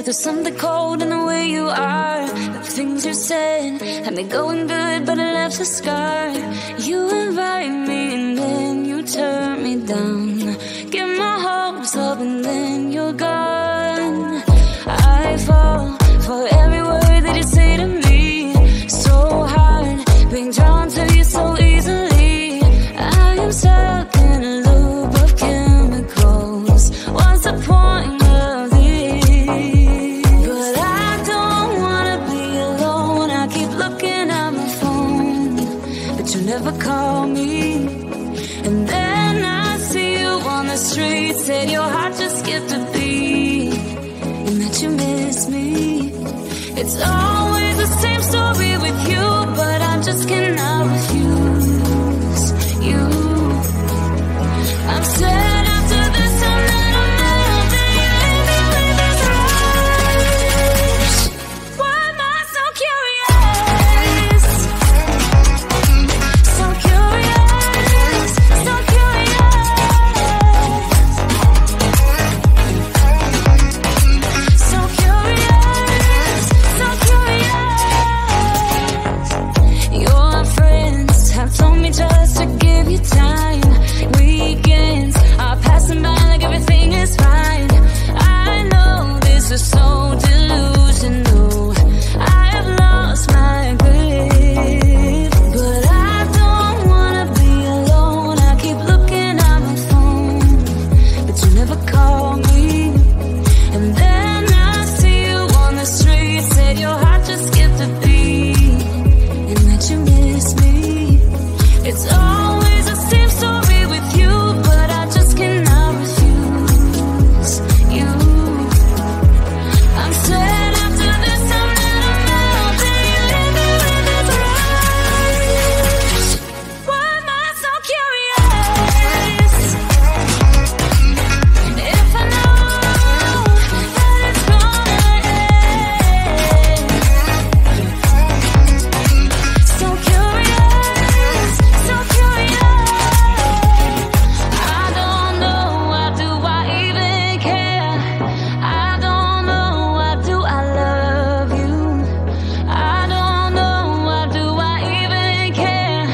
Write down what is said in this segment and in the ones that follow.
but there's something cold in the way you are. The things you said had me going good, but it left a scar. You invite me and then you turn me down. Get my hopes up and then you're gone. I fall for every word that you say to me. So hard being drawn to you so easily. I am stuck in a loop of chemicals. What's the point of this? But I don't wanna be alone. I keep looking at my phone, but you never call me. And then I see you on the street. Said your heart just skipped a beat, and that you miss me. It's always the same story with you, but I just cannot refuse you. I'm sad after this, I'm not a man. This rush. Why am I so curious? So curious, so curious. So curious, so curious. Your friends have told me just to give you time. Weekends are passing by like everything is fine. I know this is so delusional. I have lost my grip, but I don't wanna be alone. I keep looking at my phone, but you never call me. And then I see you on the street. Said your heart just skipped a beat, and that you miss me. It's always the same story with you, but I just cannot refuse you. I'm sad after this, I'm not a man. Living with this rush. Why am I so curious? If I know that it's gonna end. So curious, so curious. I don't know, why do I even care? I don't know, why do I love you? I don't know, why do I even care?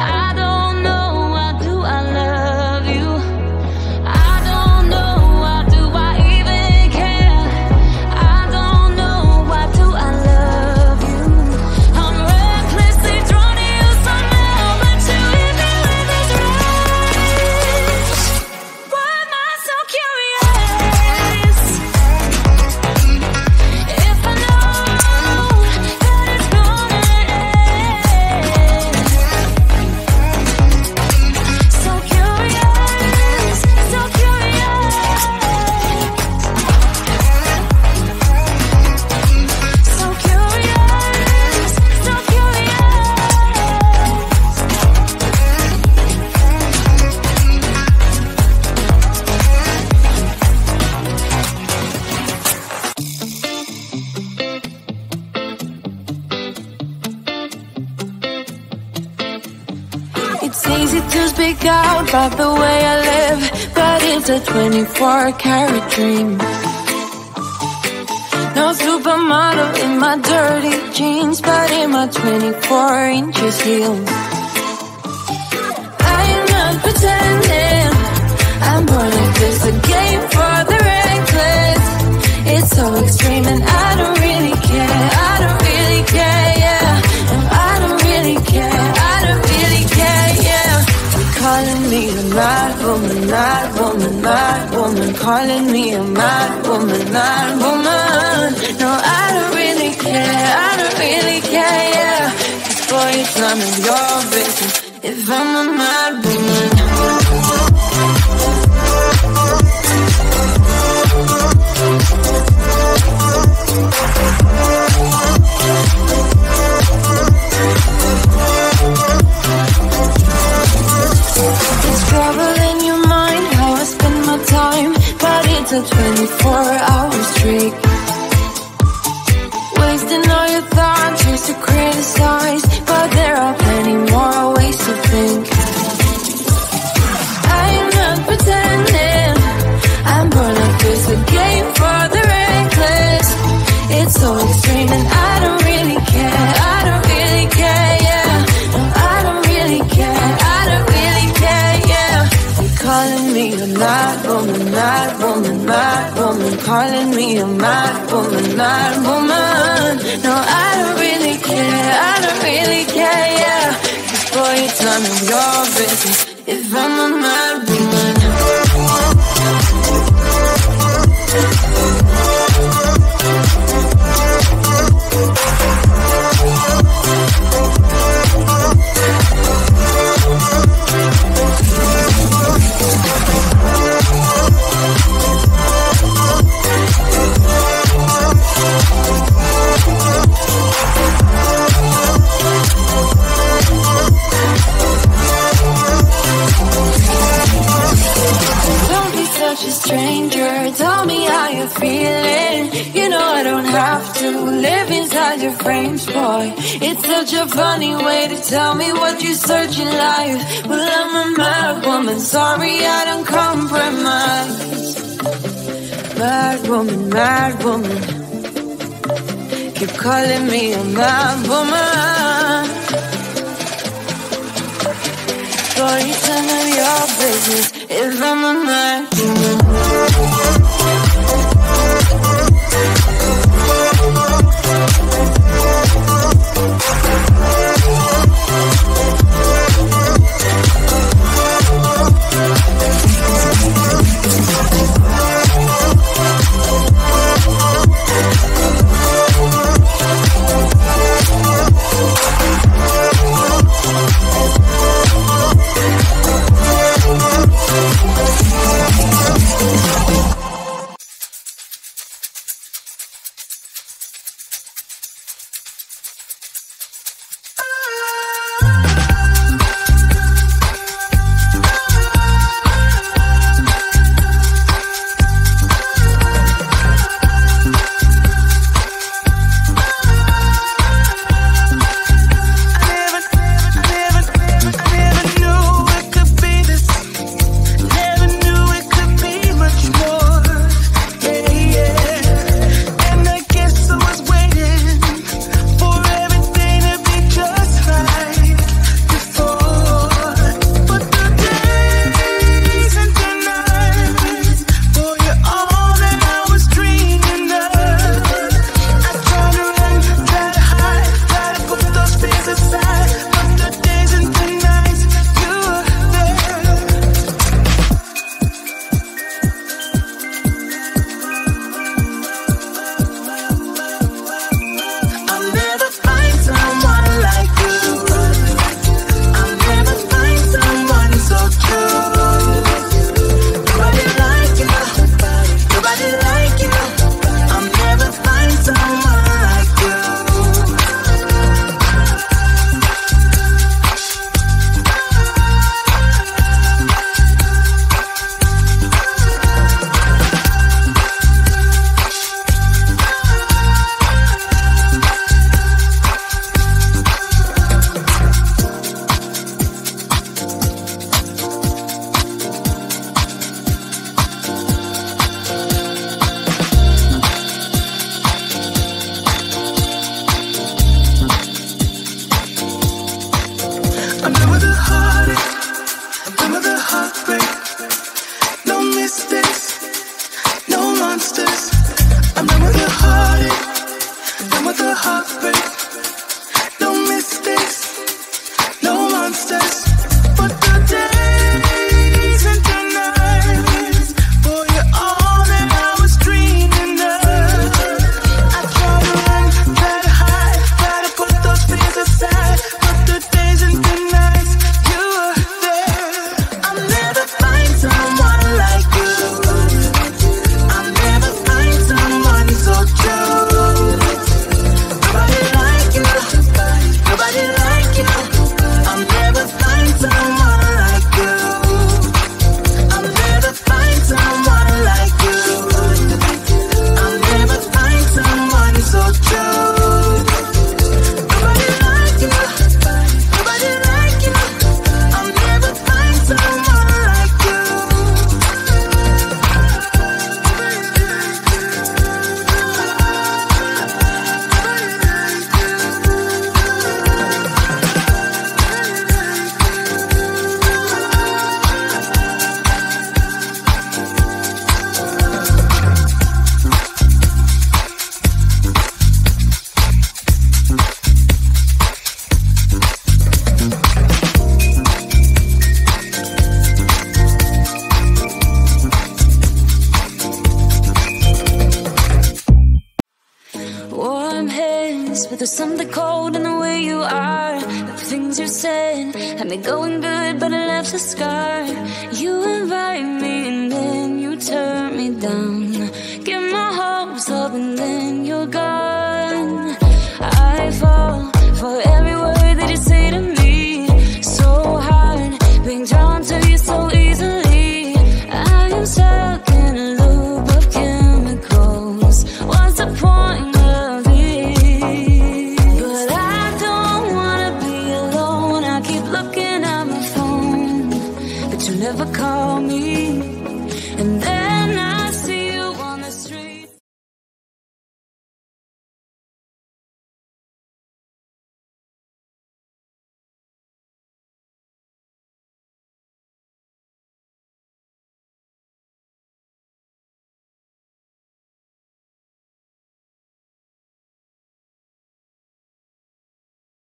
I don't know, why do I love you? I don't know, why do I even care? I don't know, why do I love you? I'm recklessly drawn to you somehow, but you hit me with this rush. Why am I so curious? If I know that it's gonna end. So curious, so curious. So curious, so It's easy to speak out about the way I live, but it's a 24-karat dream. No supermodel in my dirty jeans, but in my 24 inches heels. I am not pretending, I'm born like this, a game for the reckless. It's so extreme and I don't really care, I don't really care, yeah. And I don't really care, I don't really care, yeah. You're calling me a mad woman, mad woman, mad woman. Calling me a mad woman, mad woman. No, I don't really care, I don't really care, yeah. 'Cause boy, it's none of your business if I'm a mad woman. It's trouble in your mind, how I spend my time, but it's a 24-hour streak. Wasting all your thoughts just to criticize, but there are plenty more ways to think. I am not pretending, I'm born like this, a game for the reckless. then I don't really care. I don't really care, yeah. No, I don't really care. I don't really care, yeah. You're calling me a mad woman, mad woman, mad woman. Calling me a mad woman, mad woman. No, I don't really care. I don't really care, yeah. Just boy, it's none of your business if I'm a mad woman. A stranger, tell me how you're feeling. You know I don't have to live inside your frames, boy. It's such a funny way to tell me what you search in life. Well, I'm a mad woman, sorry I don't compromise. Mad woman, mad woman. Keep calling me a mad woman. Boy, it's none of your business if I'm a mad woman. place, but there's something cold in the way you are. The things you said had me going good, but it left a scar. You invite me and then you turn me down. Get my hopes up and then you're gone. I fall for every word that you say to me. So hard being drawn to you so easily. I am stuck in a loop of chemicals. What's the point of it? But I don't wanna be alone. I keep looking at my phone, but you never call me.